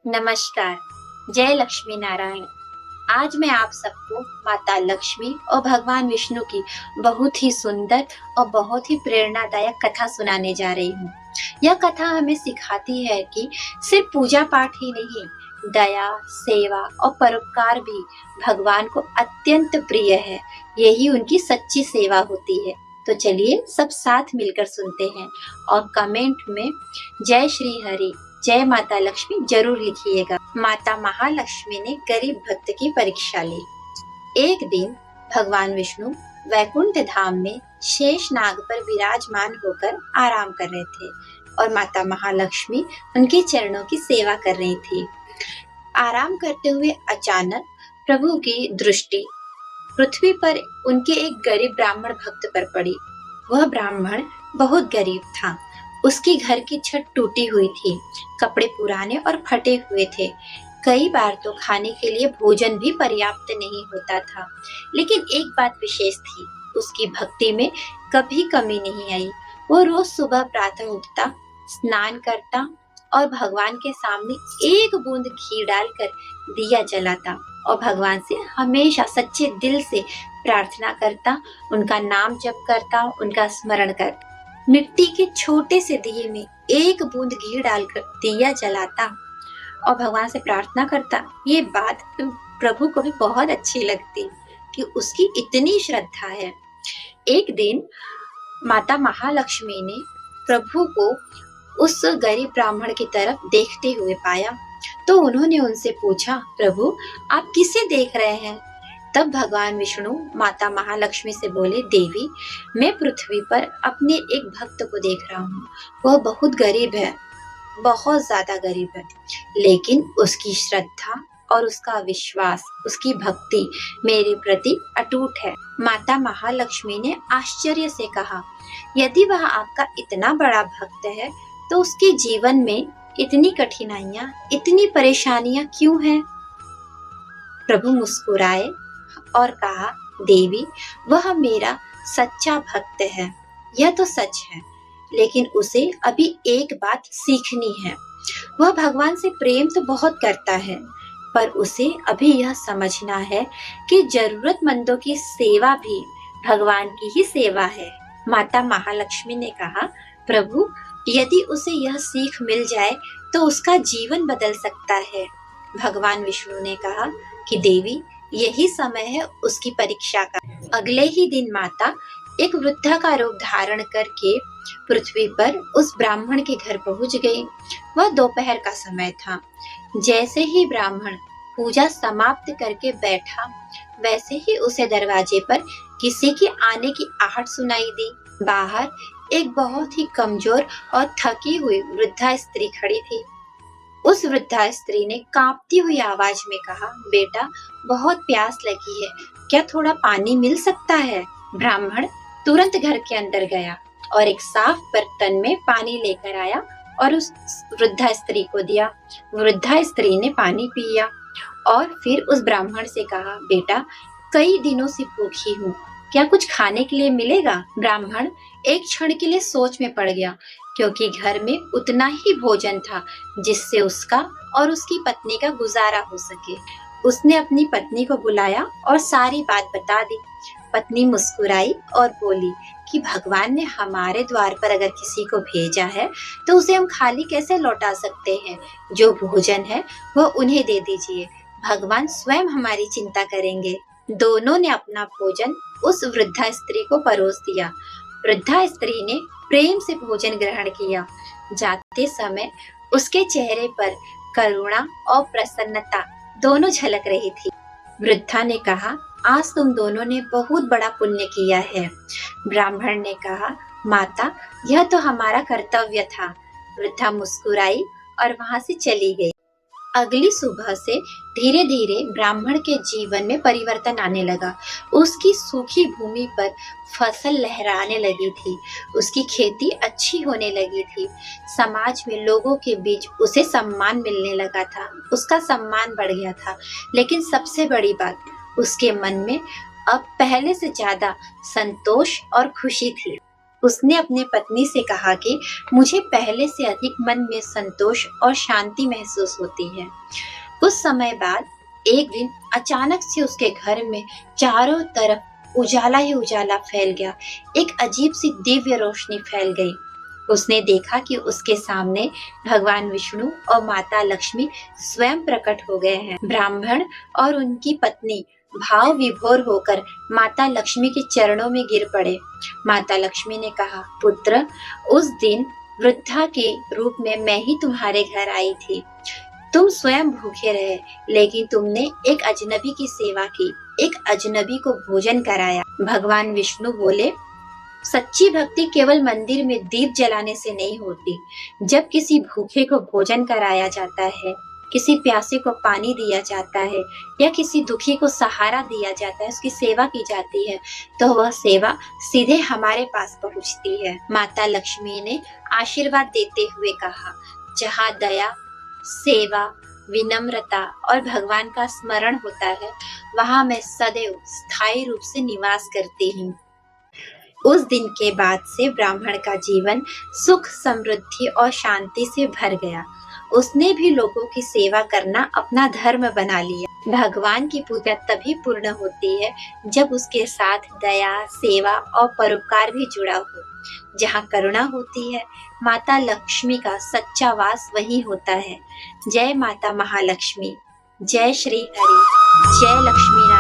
नमस्कार। जय लक्ष्मी नारायण। आज मैं आप सबको माता लक्ष्मी और भगवान विष्णु की बहुत ही सुंदर और बहुत ही प्रेरणादायक कथा सुनाने जा रही हूँ। यह कथा हमें सिखाती है कि सिर्फ पूजा पाठ ही नहीं, दया, सेवा और परोपकार भी भगवान को अत्यंत प्रिय है। यही उनकी सच्ची सेवा होती है। तो चलिए सब साथ मिलकर सुनते हैं और कमेंट में जय श्री हरि, जय माता लक्ष्मी जरूर लिखिएगा। माता महालक्ष्मी ने गरीब भक्त की परीक्षा ली। एक दिन भगवान विष्णु वैकुंठ धाम में शेष नाग पर विराजमान होकर आराम कर रहे थे और माता महालक्ष्मी उनके चरणों की सेवा कर रही थी। आराम करते हुए अचानक प्रभु की दृष्टि पृथ्वी पर उनके एक गरीब ब्राह्मण भक्त पर पड़ी। वह ब्राह्मण बहुत गरीब था। उसकी घर की छत टूटी हुई थी, कपड़े पुराने और फटे हुए थे। कई बार तो खाने के लिए भोजन भी पर्याप्त नहीं होता था। लेकिन एक बात विशेष थी, उसकी भक्ति में कभी कमी नहीं आई। वो रोज सुबह प्रातः उठता, स्नान करता और भगवान के सामने एक बूंद घी डालकर दिया जलाता और भगवान से हमेशा सच्चे दिल से प्रार्थना करता, उनका नाम जप करता, उनका स्मरण करता। मिट्टी के छोटे से दिए में एक बूंद घी डालकर दिया जलाता और भगवान से प्रार्थना करता। ये बात प्रभु को भी बहुत अच्छी लगती कि उसकी इतनी श्रद्धा है। एक दिन माता महालक्ष्मी ने प्रभु को उस गरीब ब्राह्मण की तरफ देखते हुए पाया, तो उन्होंने उनसे पूछा, प्रभु आप किसे देख रहे हैं? तब भगवान विष्णु माता महालक्ष्मी से बोले, देवी मैं पृथ्वी पर अपने एक भक्त को देख रहा हूँ। वह बहुत गरीब है, बहुत ज्यादा गरीब है, लेकिन उसकी श्रद्धा और उसका विश्वास, उसकी भक्ति मेरे प्रति अटूट है। माता महालक्ष्मी ने आश्चर्य से कहा, यदि वह आपका इतना बड़ा भक्त है तो उसके जीवन में इतनी कठिनाइयां, इतनी परेशानियां क्यों हैं? प्रभु मुस्कुराए और कहा, देवी वह मेरा सच्चा भक्त है। यह तो सच है, लेकिन उसे अभी एक बात सीखनी है। वह भगवान से प्रेम तो बहुत करता है, पर उसे अभी यह समझना है कि जरूरतमंदों की सेवा भी भगवान की ही सेवा है। माता महालक्ष्मी ने कहा, प्रभु यदि उसे यह सीख मिल जाए तो उसका जीवन बदल सकता है। भगवान विष्णु ने कहा कि देवी यही समय है उसकी परीक्षा का। अगले ही दिन माता एक वृद्धा का रूप धारण करके पृथ्वी पर उस ब्राह्मण के घर पहुंच गई। वह दोपहर का समय था। जैसे ही ब्राह्मण पूजा समाप्त करके बैठा, वैसे ही उसे दरवाजे पर किसी के आने की आहट सुनाई दी। बाहर एक बहुत ही कमजोर और थकी हुई वृद्धा स्त्री खड़ी थी। उस वृद्धा स्त्री ने कांपती हुई आवाज में कहा, बेटा बहुत प्यास लगी है, क्या थोड़ा पानी मिल सकता है? ब्राह्मण तुरंत घर के अंदर गया और एक साफ बर्तन में पानी लेकर आया और उस वृद्धा स्त्री को दिया। वृद्धा स्त्री ने पानी पिया और फिर उस ब्राह्मण से कहा, बेटा कई दिनों से भूखी हूँ, क्या कुछ खाने के लिए मिलेगा? ब्राह्मण एक क्षण के लिए सोच में पड़ गया, क्योंकि घर में उतना ही भोजन था जिससे उसका और उसकी पत्नी का गुजारा हो सके। उसने अपनी पत्नी को बुलाया और सारी बात बता दी। पत्नी मुस्कुराई और बोली कि भगवान ने हमारे द्वार पर अगर किसी को भेजा है तो उसे हम खाली कैसे लौटा सकते हैं? जो भोजन है वह उन्हें दे दीजिए, भगवान स्वयं हमारी चिंता करेंगे। दोनों ने अपना भोजन उस वृद्धा स्त्री को परोस दिया। वृद्धा स्त्री ने प्रेम से भोजन ग्रहण किया। जाते समय उसके चेहरे पर करुणा और प्रसन्नता दोनों झलक रही थी। वृद्धा ने कहा, आज तुम दोनों ने बहुत बड़ा पुण्य किया है। ब्राह्मण ने कहा, माता यह तो हमारा कर्तव्य था। वृद्धा मुस्कुराई और वहां से चली गई। अगली सुबह से धीरे धीरे ब्राह्मण के जीवन में परिवर्तन आने लगा। उसकी सूखी भूमि पर फसल लहराने लगी थी, उसकी खेती अच्छी होने लगी थी। समाज में लोगों के बीच उसे सम्मान मिलने लगा था, उसका सम्मान बढ़ गया था। लेकिन सबसे बड़ी बात, उसके मन में अब पहले से ज्यादा संतोष और खुशी थी। उसने अपने पत्नी से कहा कि मुझे पहले से अधिक मन में संतोष और शांति महसूस होती है। कुछ समय बाद एक दिन अचानक से उसके घर में चारों तरफ उजाला ही उजाला फैल गया। एक अजीब सी दिव्य रोशनी फैल गई। उसने देखा कि उसके सामने भगवान विष्णु और माता लक्ष्मी स्वयं प्रकट हो गए हैं। ब्राह्मण और उनकी पत्नी भाव विभोर होकर माता लक्ष्मी के चरणों में गिर पड़े। माता लक्ष्मी ने कहा, पुत्र, उस दिन वृद्धा के रूप में मैं ही तुम्हारे घर आई थी। तुम स्वयं भूखे रहे, लेकिन तुमने एक अजनबी की सेवा की, एक अजनबी को भोजन कराया। भगवान विष्णु बोले, सच्ची भक्ति केवल मंदिर में दीप जलाने से नहीं होती। जब किसी भूखे को भोजन कराया जाता है, किसी प्यासे को पानी दिया जाता है या किसी दुखी को सहारा दिया जाता है, उसकी सेवा की जाती है, तो वह सेवा सीधे हमारे पास पहुंचती है। माता लक्ष्मी ने आशीर्वाद देते हुए कहा, जहाँ दया, सेवा, विनम्रता और भगवान का स्मरण होता है, वहाँ मैं सदैव स्थायी रूप से निवास करती हूँ। उस दिन के बाद से ब्राह्मण का जीवन सुख, समृद्धि और शांति से भर गया। उसने भी लोगों की सेवा करना अपना धर्म बना लिया। भगवान की पूजा तभी पूर्ण होती है जब उसके साथ दया, सेवा और परोपकार भी जुड़ा हो। जहाँ करुणा होती है, माता लक्ष्मी का सच्चा वास वही होता है। जय माता महालक्ष्मी, जय श्री हरि, जय लक्ष्मी।